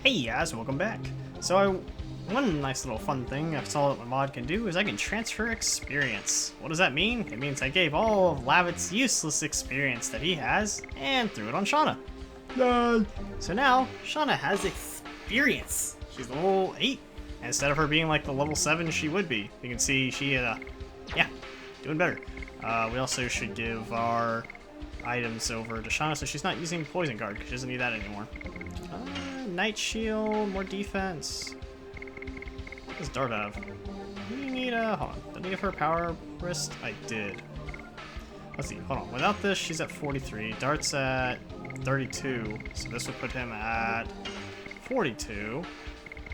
Hey guys, welcome back. So one nice little fun thing I saw that my mod can do is I can transfer experience. What does that mean? It means I gave all of Lavit's useless experience that he has and threw it on Shauna. Yay! So now Shauna has experience. She's level 8 instead of her being like the level 7 she would be. You can see she yeah, doing better. We also should give our items over to Shauna so she's not using Poison Guard because she doesn't need that anymore. Night Shield, more defense. What does Dart have? We need a... hold on. Did I give her Power Wrist? I did. Let's see. Hold on. Without this, she's at 43. Dart's at 32. So this would put him at 42.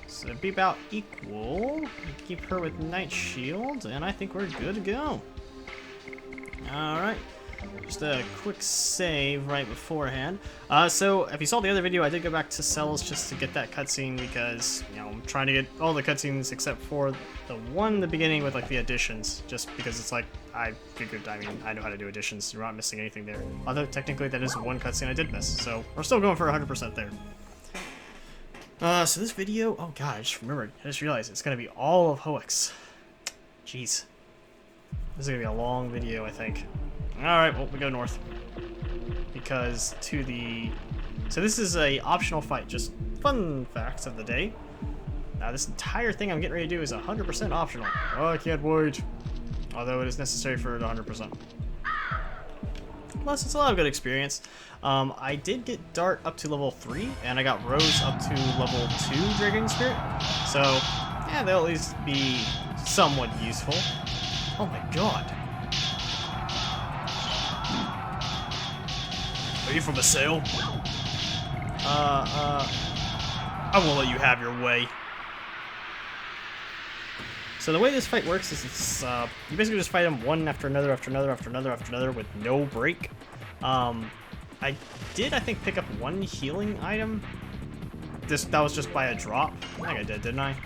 So it'd be about equal. Keep her with Night Shield, and I think we're good to go. Alright. Just a quick save right beforehand. So if you saw the other video, I did go back to cells just to get that cutscene because, you know, I'm trying to get all the cutscenes except for the one in the beginning with like the additions, just because it's like, I figured, I mean, I know how to do additions. You're not missing anything there. Although technically that is one cutscene I did miss, so we're still going for 100% there. So this video, oh god, I just remembered. I just realized it's gonna be all of Hoeks. Jeez. This is gonna be a long video, I think. Alright, well, we go north. Because to the... So this is a optional fight, just fun facts of the day. Now this entire thing I'm getting ready to do is 100% optional. Oh, I can't wait. Although it is necessary for it 100%. Plus, it's a lot of good experience. I did get Dart up to level 3, and I got Rose up to level 2 Dragoon Spirit. So, yeah, they'll at least be somewhat useful. Oh my god. Are you from a sale? I won't let you have your way. So the way this fight works is it's, you basically just fight them one after another, after another, after another, after another with no break. I did, I think, pick up one healing item. That was just by a drop. I think I did, didn't I?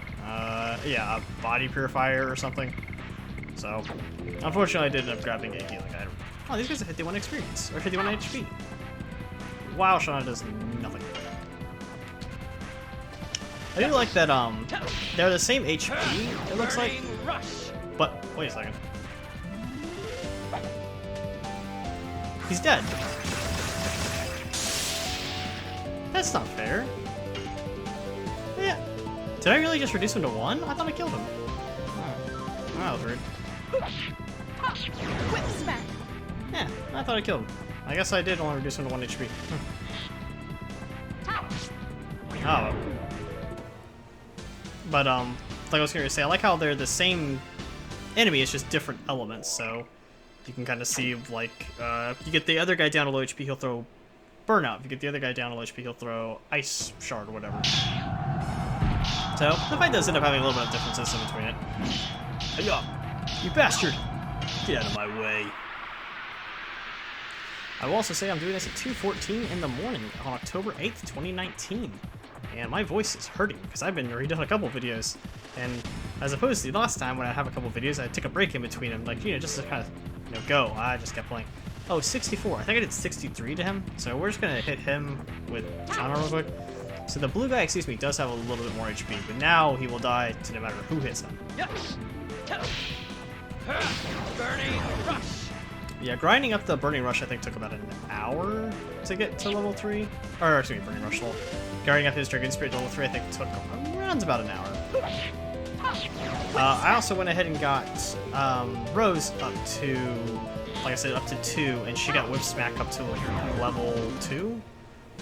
Yeah, a body purifier or something. So, unfortunately, I did end up grabbing a healing item. Oh, these guys have 51 experience, or 51 HP. Wow, Shauna does nothing. I do like that, they're the same HP, it looks like. But, wait a second. He's dead. That's not fair. Yeah. Did I really just reduce him to 1? I thought I killed him. Oh, that was rude. Quick smack. Yeah, I thought I killed him. I guess I did only reduce him to 1 HP. Oh. But, like I was going to say, I like how they're the same enemy, it's just different elements, so you can kind of see, like, if you get the other guy down to low HP, he'll throw Burnout. If you get the other guy down to low HP, he'll throw Ice Shard or whatever. So, the fight does end up having a little bit of differences in between it. Hey-ya! You bastard! Get out of my way. I will also say I'm doing this at 2:14 in the morning on October 8th, 2019. And my voice is hurting because I've been redone a couple videos. And as opposed to the last time when I have a couple videos, I take a break in between them, like, you know, just to kind of, you know, go. I just kept playing. Oh, 64. I think I did 63 to him. So we're just going to hit him with Shauna real quick. So the blue guy, excuse me, does have a little bit more HP, but now he will die to no matter who hits him. Burning rush. Yeah, grinding up the Burning Rush I think took about an hour to get to level 3. Or, excuse me, Burning Rush level. Grinding up his Dragoon Spirit to level 3 I think took around about an hour. I also went ahead and got Rose up to, like I said, up to 2, and she got Whip Smack up to like level 2.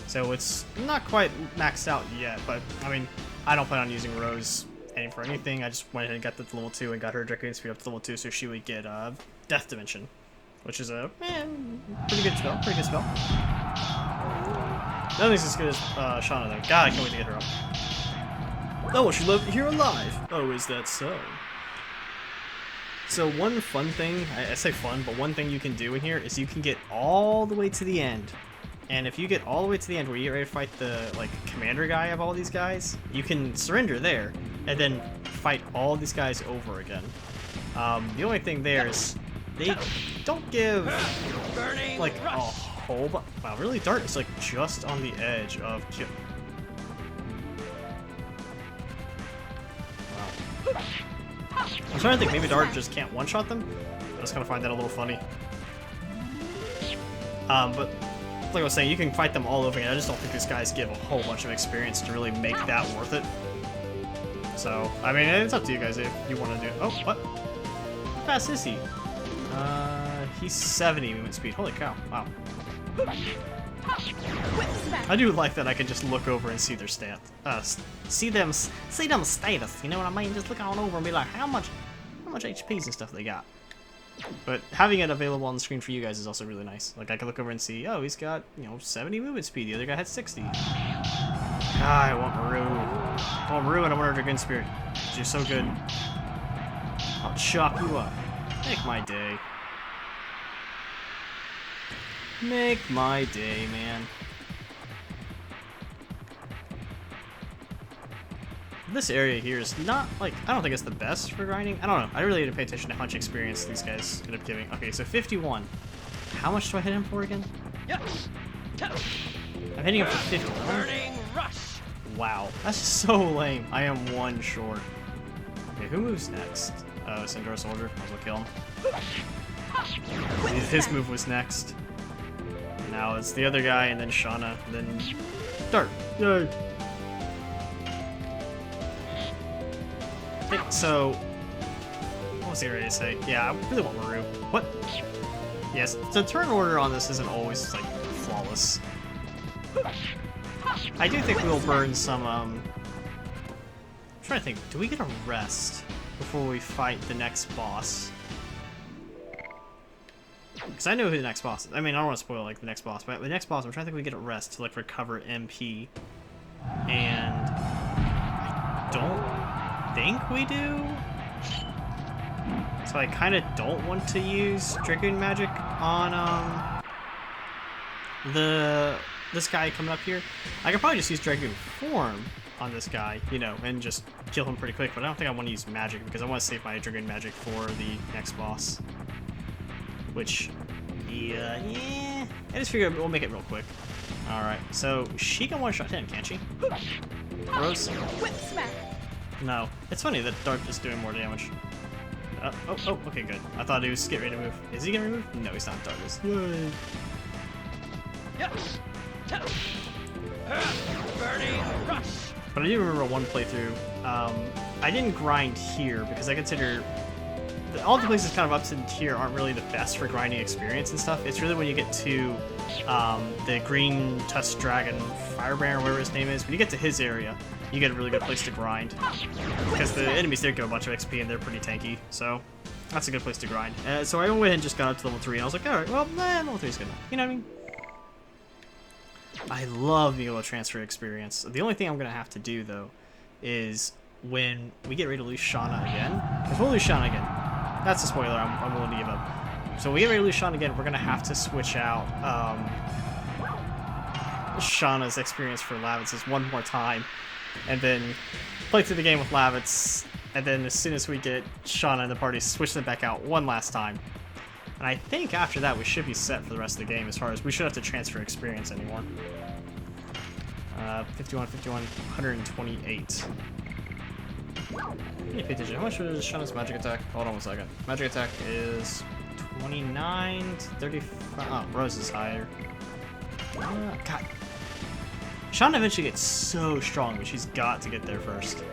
So it's not quite maxed out yet, but I mean, I don't plan on using Rose for anything. I just went ahead and got that to level 2 and got her Dragoon Spirit up to level 2 so she would get Death Dimension. Which is a pretty good spell. Pretty good spell. Nothing's as good as Shauna though. God, I can't wait to get her up. Oh, she lived here alive. Oh, is that so? So one fun thing, I say fun, but one thing you can do in here is you can get all the way to the end. And if you get all the way to the end where you get ready to fight the like commander guy of all these guys, you can surrender there and then fight all these guys over again. The only thing there is they don't give like a whole bunch. Wow, really? Dart is like just on the edge of kill. I'm trying to think, maybe Dart just can't one-shot them? I just kind of find that a little funny. But like I was saying, you can fight them all over again. I just don't think these guys give a whole bunch of experience to really make that worth it. So, I mean, it's up to you guys if you want to do... Oh, what? How fast is he? He's 70 movement speed. Holy cow. Wow. I do like that I can just look over and see their see them status, you know what I mean? Just look on over and be like, how much HPs and stuff they got. But having it available on the screen for you guys is also really nice. Like, I can look over and see, oh, he's got, you know, 70 movement speed. The other guy had 60. Ah, I want Maru. I want Maru and I want our Dragoon Spirit. You're so good. I'll chop you up. Make my day. Make my day, man. This area here is not, like, I don't think it's the best for grinding. I don't know. I really need to pay attention to how much experience these guys end up giving. Okay, so 51. How much do I hit him for again? Yes. I'm hitting him for 51. Burning rush. Wow, that's so lame. I am one short. Okay, who moves next? Oh, Sindor Soldier. Might as well kill him. His move was next. Now it's the other guy, and then Shauna, and then Dart. Yay! Okay, so what was he ready to say? Yeah, I really want Maru. What? Yes, the turn order on this isn't always like flawless. I do think we'll burn some. I'm trying to think. Do we get a rest before we fight the next boss? Because I know who the next boss is. I mean, I don't want to spoil like the next boss, but the next boss, I'm trying to think we get a rest to like recover MP, and I don't think we do. So I kind of don't want to use Dragoon magic on this guy coming up here. I could probably just use Dragoon form on this guy, you know, and just kill him pretty quick. But I don't think I want to use magic because I want to save my Dragoon magic for the next boss. Which, yeah, I just figured we'll make it real quick. Alright, so she can one-shot him, can't she? Rose? Whip smack. No. It's funny that Dart is doing more damage. Oh, okay, good. I thought he was getting ready to move. Is he gonna move? No, he's not. Dart is. Yay. Yes. Burning rush. But I do remember one playthrough. I didn't grind here because I consider all the places kind of up to here aren't really the best for grinding experience and stuff. It's really when you get to the green tusk dragon firebrand or whatever his name is. When you get to his area, you get a really good place to grind because the enemies there give a bunch of XP and they're pretty tanky. So that's a good place to grind. So I went and just got up to level 3 and I was like, all right, well, level 3 is good enough. You know what I mean? I love being able to transfer experience. The only thing I'm gonna have to do though is when we get ready to lose Shauna again, because we'll lose Shauna again. That's a spoiler I'm willing to give up. So when we get ready to lose Shauna again, we're gonna have to switch out Shauna's experience for Lavitz's one more time, and then play through the game with Lavitz, and then as soon as we get Shauna in the party, switch them back out one last time. And I think after that we should be set for the rest of the game as far as we shouldn't have to transfer experience anymore. 51, 128. I need to pay attention. How much is Shauna's magic attack? Hold on 1 second. Magic attack is 29 to 35. Oh, Rose is higher. God. Shauna eventually gets so strong, but she's got to get there first.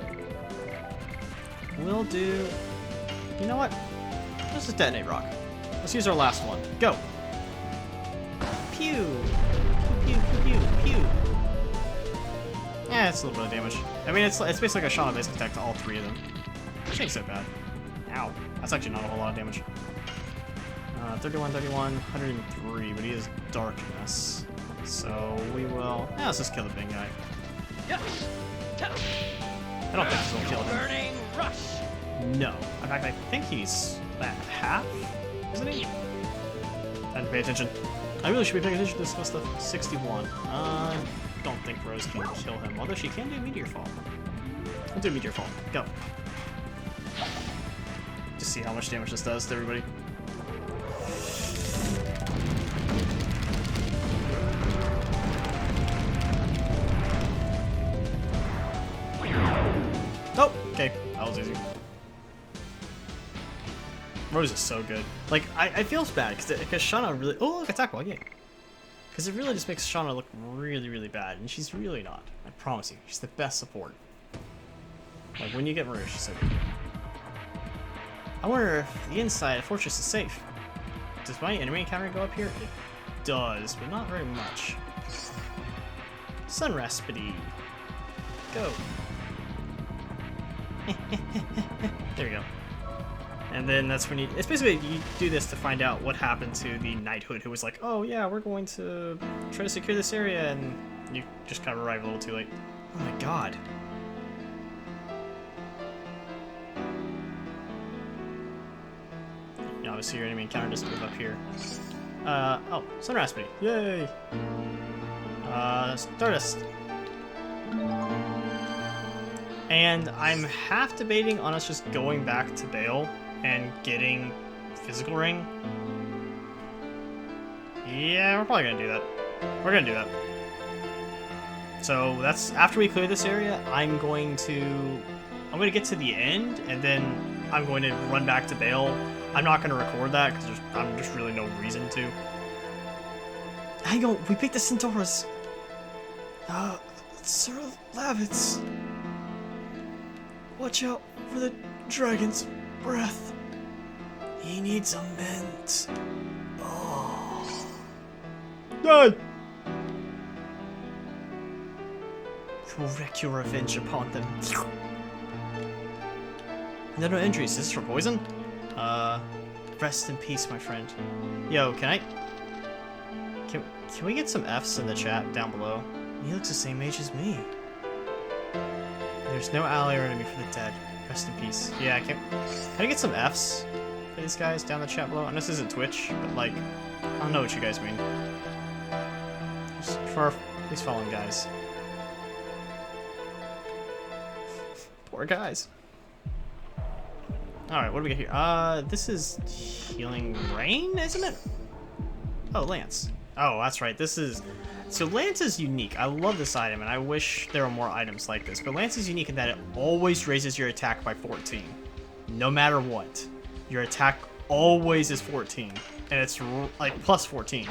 We'll do... You know what? Let's just detonate rock. Let's use our last one. Go! Pew! Pew, pew, pew, pew. Yeah, it's a little bit of damage. I mean, it's basically like a Shauna basic attack to all 3 of them. Which ain't so bad. Ow. That's actually not a whole lot of damage. 31, 103, but he is darkness. So we will... Yeah, let's just kill the big guy. Yes. I don't think this will kill him. Burning rush. No. In fact, I think he's at half, isn't he? I had to pay attention. I really should be paying attention to this kind of stuff. 61. Don't think Rose can kill him, although she can do Meteor Fall. We'll do Meteor Fall. Go. Just see how much damage this does to everybody. Oh, okay. That was easy. Rose is so good. Like, I feel bad because Shauna really. Oh, look, attack wall, yay. Because it really just makes Shauna look really, really bad, and she's really not. I promise you, she's the best support. Like, when you get Maria, she's so good. I wonder if the inside fortress is safe. Does my enemy encounter go up here? It does, but not very much. Sun Raspity. Go. There we go. And then that's when it's basically, you do this to find out what happened to the Knighthood who was like, oh yeah, we're going to try to secure this area, and you just kind of arrive a little too late. Oh my god. Yeah, obviously your enemy encounter doesn't move up here. Oh, Sun Raspity. Yay! Stardust. And I'm half debating on us just going back to Bale and getting Physical Ring. Yeah, we're probably gonna do that. We're gonna do that. So that's after we clear this area. I'm going to get to the end, and then I'm going to run back to Bale. I'm not gonna record that because I'm just really no reason to. Hang on, we picked the Centauras. Sir Lavitz. Watch out for the dragon's breath. He needs a mint. Oh. Die! You'll wreak your revenge upon them. No injuries. Is this for poison? Rest in peace, my friend. Yo, can we get some Fs in the chat down below? He looks the same age as me. There's no ally or enemy for the dead. Rest in peace. Yeah, can I get some Fs for these guys down the chat below? And this isn't Twitch, but like, I don't know what you guys mean. Just for these fallen guys. Poor guys. Alright, what do we get here? This is Healing Rain, isn't it? Oh, Lance. Oh, that's right. This is... So Lance is unique. I love this item, and I wish there were more items like this. But Lance is unique in that it always raises your attack by 14. No matter what. Your attack always is 14. And it's like plus 14.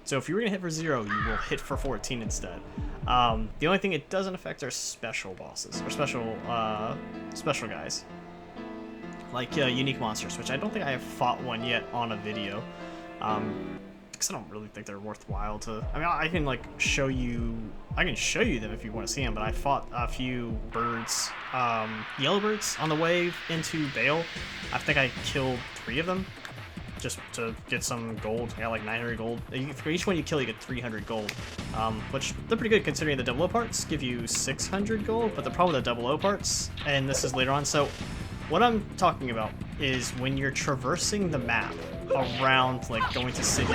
So if you were going to hit for 0, you will hit for 14 instead. The only thing it doesn't affect are special bosses. Or special guys. Like unique monsters, which I don't think I have fought one yet on a video. Because I don't really think they're worthwhile to... I mean, I can like show you... I can show you them if you want to see them, but I fought a few birds, yellow birds on the way into Bale. I think I killed 3 of them just to get some gold. I got like 900 gold. For each one you kill, you get 300 gold, which they're pretty good considering the 00 parts give you 600 gold, but the problem with the 00 parts, and this is later on, so what I'm talking about is when you're traversing the map around, like going to city,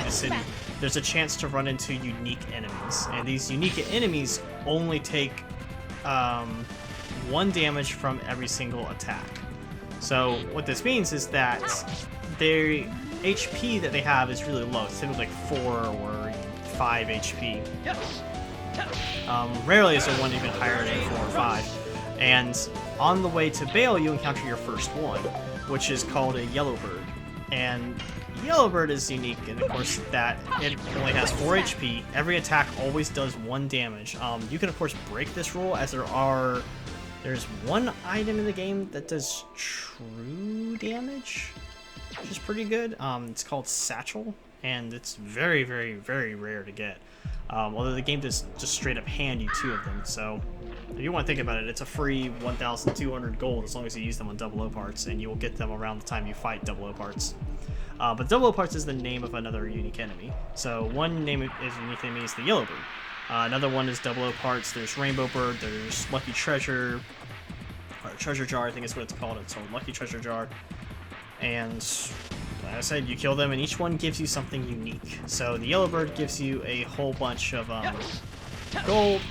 there's a chance to run into unique enemies. And these unique enemies only take 1 damage from every single attack. So what this means is that their HP that they have is really low. It's typically like 4 or 5 HP. Rarely is there one even higher than 4 or 5. And on the way to Bale, you encounter your first one, which is called a Yellowbird. And Yellowbird is unique, and of course that it only has 4 HP. Every attack always does 1 damage. You can of course break this rule, as there's one item in the game that does true damage, which is pretty good. It's called Satchel, and it's very, very, very rare to get. Although the game does just straight up hand you 2 of them, so if you want to think about it, it's a free 1,200 gold as long as you use them on 00 parts, and you will get them around the time you fight 00 parts. But 00 parts is the name of another unique enemy. So one name is unique enemy is the Yellowbird. Another one is 00 parts. There's Rainbow Bird. There's Lucky Treasure, or Treasure Jar, I think is what it's called. It's called Lucky Treasure Jar. And like I said, you kill them, and each one gives you something unique. So the Yellowbird gives you a whole bunch of gold.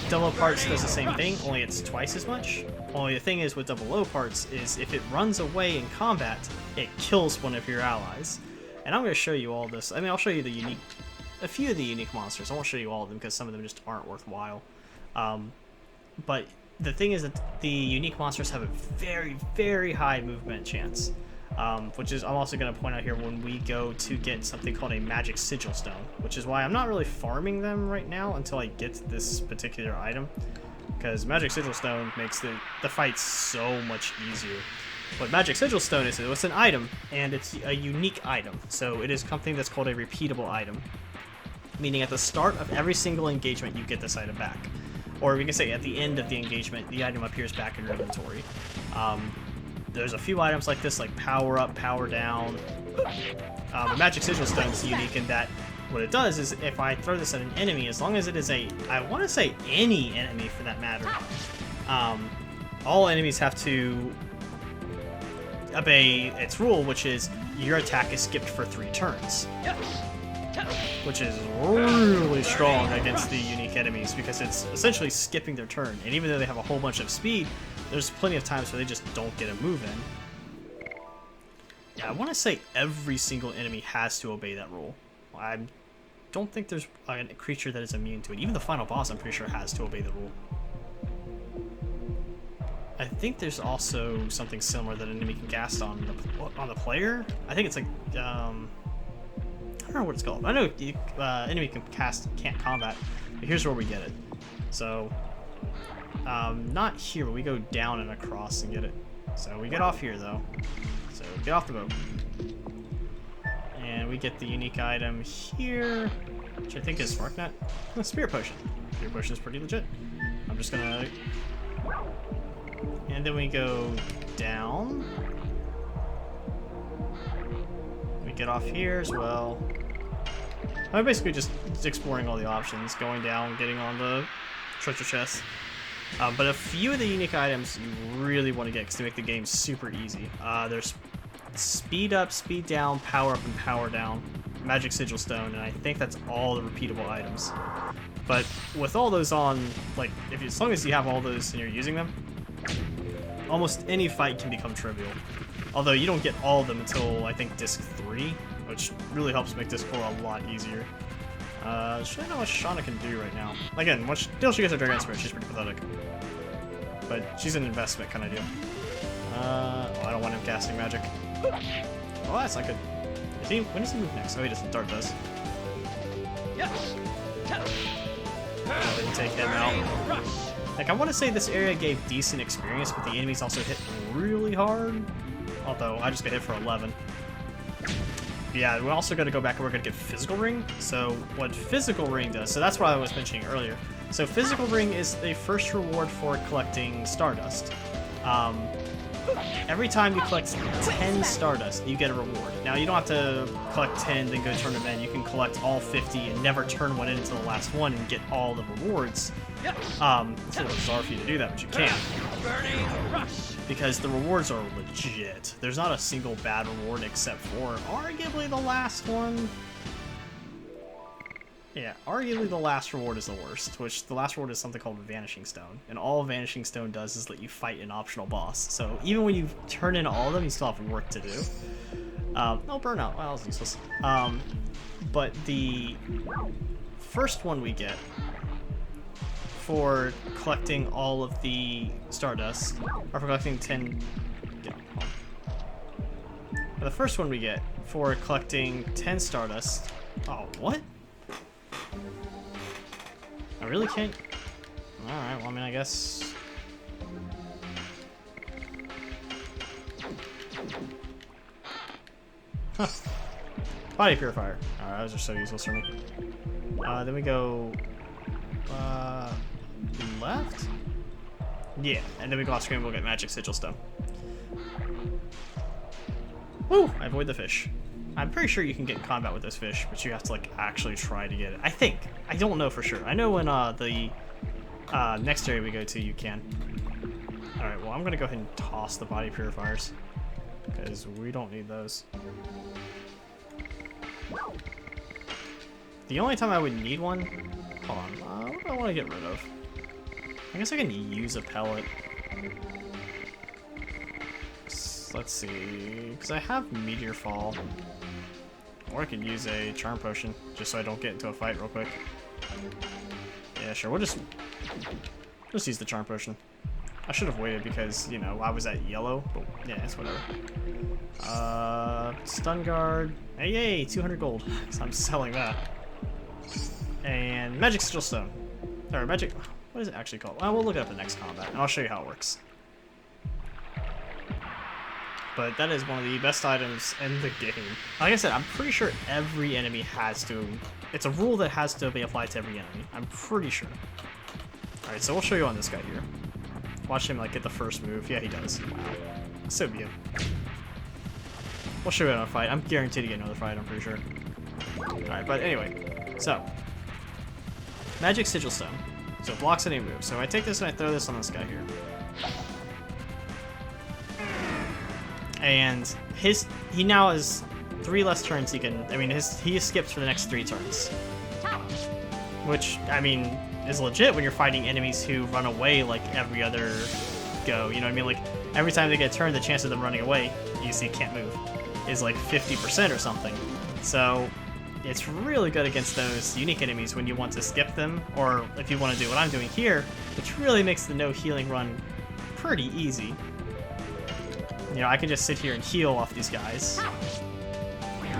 00 parts does the same thing, only it's twice as much. Only the thing is with 00 parts is if it runs away in combat, it kills one of your allies. And I'm going to show you all this. I mean, I'll show you a few of the unique monsters. I won't show you all of them because some of them just aren't worthwhile. But the thing is that the unique monsters have a very, very high movement chance. which is I'm also going to point out here when we go to get something called a magic sigil stone, which is why I'm not really farming them right now until I get this particular item, because magic sigil stone makes the fight so much easier. What magic sigil stone is, it's an item, and it's a unique item, so it is something that's called a repeatable item, meaning at the start of every single engagement you get this item back, or we can say at the end of the engagement the item appears back in your inventory. There's a few items like this, like power up, power down. The magic sigil stone is unique in that what it does is if I throw this at an enemy, as long as it is I want to say any enemy for that matter, all enemies have to obey its rule, which is your attack is skipped for 3 turns. Which is really strong against the unique enemies because it's essentially skipping their turn. And even though they have a whole bunch of speed, there's plenty of times where they just don't get a move in. Yeah, I want to say every single enemy has to obey that rule. I don't think there's a creature that is immune to it. Even the final boss, I'm pretty sure, has to obey the rule. I think there's also something similar that an enemy can cast on the player. I think it's like I don't know what it's called. I know enemy can't combat, but here's where we get it. So not here, but we go down and across and get it. So we get off here though. So get off the boat. And we get the unique item here, which I think is Sparknet. A Spirit Potion. Spirit Potion is pretty legit. I'm just gonna... And then we go down. We get off here as well. I'm basically just exploring all the options, going down, getting on the treasure chest. But a few of the unique items you really want to get because they make the game super easy. There's speed up, speed down, power up, and power down, magic sigil stone, and I think that's all the repeatable items. But with all those on, like, as long as you have all those and you're using them, almost any fight can become trivial. Although you don't get all of them until, I think, disc 3, which really helps make this core a lot easier. Should I know what Shauna can do right now? Again, until she gets her Dragon Spirit, she's pretty pathetic. But she's an investment kind of deal. I don't want him casting magic. Oh, that's not good. When does he move next? Oh, he doesn't. Dart does. Then take him out. Like, I want to say this area gave decent experience, but the enemies also hit really hard. Although, I just got hit for 11. Yeah, we're also going to go back and we're going to get Physical Ring. So, what Physical Ring does, so that's what I was mentioning earlier. So, Physical Ring is the first reward for collecting Stardust. Every time you collect 10 Stardust, you get a reward. Now, you don't have to collect 10, then go turn them in. You can collect all 50 and never turn one in until the last one and get all the rewards. It's a little bizarre for you to do that, but you can. Because the rewards are legit. There's not a single bad reward except for arguably the last one. Yeah, arguably the last reward is the worst, which the last reward is something called Vanishing Stone. And all Vanishing Stone does is let you fight an optional boss. So even when you turn in all of them, you still have work to do. No, Burnout. Well, that was useless. But the first one we get for collecting all of the Stardust, or for collecting 10... the first one we get for collecting 10 Stardust... Oh, what? I really can't... Alright, well, I mean, I guess... Huh. Body Purifier. Alright, those are so useless for me. Then we go... left? Yeah, and then we go off screen and we'll get Magic Sigil Stone. Woo! I avoid the fish. I'm pretty sure you can get in combat with this fish, but you have to, like, actually try to get it. I think. I don't know for sure. I know when the next area we go to, you can. Alright, well, I'm going to go ahead and toss the body purifiers, because we don't need those. The only time I would need one... Hold on. What do I want to get rid of? I guess I can use a pellet. Let's see, because I have Meteor Fall. Or I could use a Charm Potion, just so I don't get into a fight real quick. Yeah, sure, we'll just use the Charm Potion. I should have waited because, you know, I was at yellow, but yeah, it's whatever. Stun guard. Hey, yay, 200 gold. So I'm selling that. And magic sigil stone. Or magic, what is it actually called? Well, we'll look it up in next combat, and I'll show you how it works. But that is one of the best items in the game. Like I said, I'm pretty sure every enemy has to... It's a rule that has to be applied to every enemy. I'm pretty sure. Alright, so we'll show you on this guy here. Watch him, like, get the first move. Yeah, he does. Wow. So be it. We'll show you on a fight. I'm guaranteed to get another fight, I'm pretty sure. Alright, but anyway. So. Magic Sigil Stone. So it blocks any move. So I take this and I throw this on this guy here. And he now has 3 less turns he can... I mean, he skips for the next 3 turns. Which, I mean, is legit when you're fighting enemies who run away like every other go. You know what I mean? Like, every time they get turned, the chance of them running away, you see can't move, is like 50% or something. So it's really good against those unique enemies when you want to skip them, or if you want to do what I'm doing here, which really makes the no healing run pretty easy. You know, I can just sit here and heal off these guys.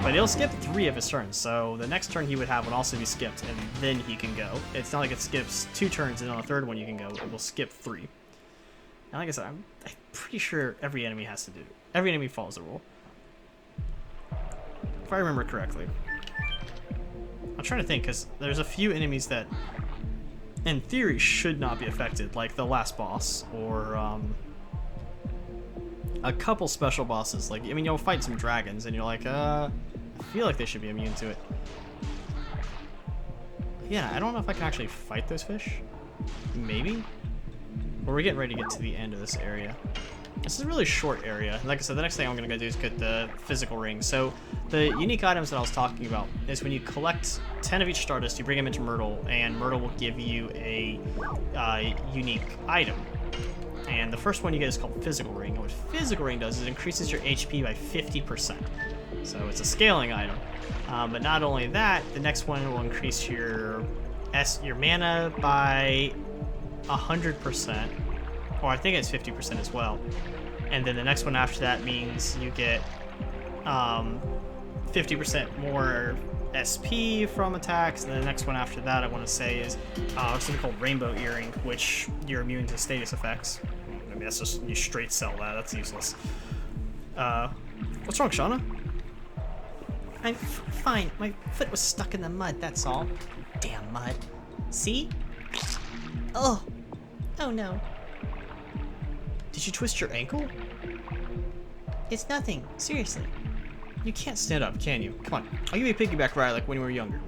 But he'll skip 3 of his turns, so the next turn he would have would also be skipped, and then he can go. It's not like it skips 2 turns and on the 3rd one you can go. It will skip 3. And like I said, I'm pretty sure every enemy has to do. Every enemy follows the rule. If I remember correctly. I'm trying to think, because there's a few enemies that, in theory, should not be affected, like the last boss, or a couple special bosses. Like, I mean, you'll fight some dragons, and you're like, I feel like they should be immune to it. Yeah, I don't know if I can actually fight those fish. Maybe? But we're getting ready to get to the end of this area. This is a really short area. Like I said, the next thing I'm going to go do is get the physical ring. So the unique items that I was talking about is when you collect 10 of each Stardust, you bring them into Myrtle, and Myrtle will give you a unique item. And the first one you get is called Physical Ring. And what Physical Ring does is it increases your HP by 50%. So it's a scaling item. But not only that, the next one will increase your mana by 100%. Or I think it's 50% as well. And then the next one after that means you get 50% more SP from attacks. And the next one after that, I want to say, is something called Rainbow Earring, which you're immune to status effects. I mean, that's just, you straight sell that. That's useless. What's wrong, Shauna? I'm fine. My foot was stuck in the mud, that's all. Damn mud. See? Oh. Oh no. Did you twist your ankle? It's nothing. Seriously. You can't stand up, can you? Come on. I'll give you a piggyback ride like when you were younger.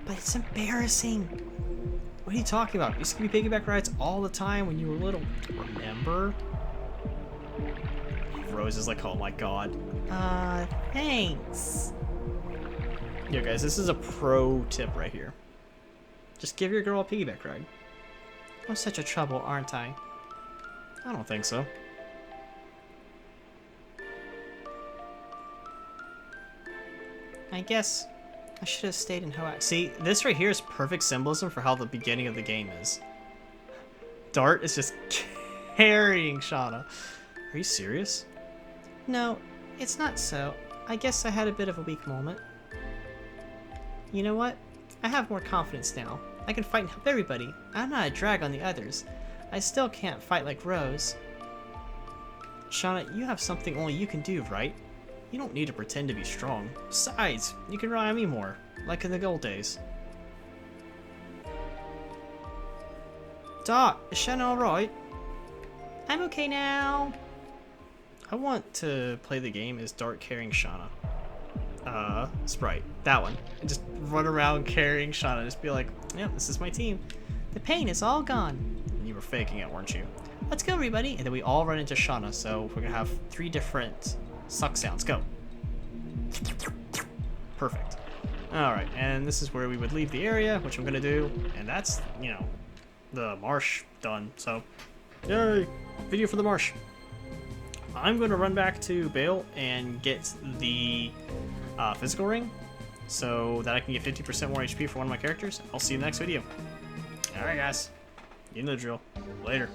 But it's embarrassing. What are you talking about? You used to give me piggyback rides all the time when you were little. Remember? Rose is like, oh my god. Thanks. Yo guys, this is a pro tip right here. Just give your girl a piggyback ride. I'm such a trouble, aren't I? I don't think so. I guess I should have stayed in Hoak. See, this right here is perfect symbolism for how the beginning of the game is. Dart is just carrying Shauna. Are you serious? No, it's not so. I guess I had a bit of a weak moment. You know what? I have more confidence now. I can fight and help everybody. I'm not a drag on the others. I still can't fight like Rose. Shauna, you have something only you can do, right? You don't need to pretend to be strong. Besides, you can rely on me more, like in the old days. Dart, is Shauna alright? I'm okay now. I want to play the game as Dart carrying Shauna. Sprite. That one. And just run around carrying Shauna. Just be like, yep, this is my team. The pain is all gone. You were faking it, weren't you? Let's go, everybody. And then we all run into Shauna. So we're going to have 3 different suck sounds. Go. Perfect. Alright, and this is where we would leave the area, which I'm going to do. And that's, you know, the marsh done. So, yay! Video for the marsh. I'm going to run back to Bale and get the physical ring so that I can get 50% more HP for one of my characters. I'll see you in the next video. Alright guys, you know the drill. Later.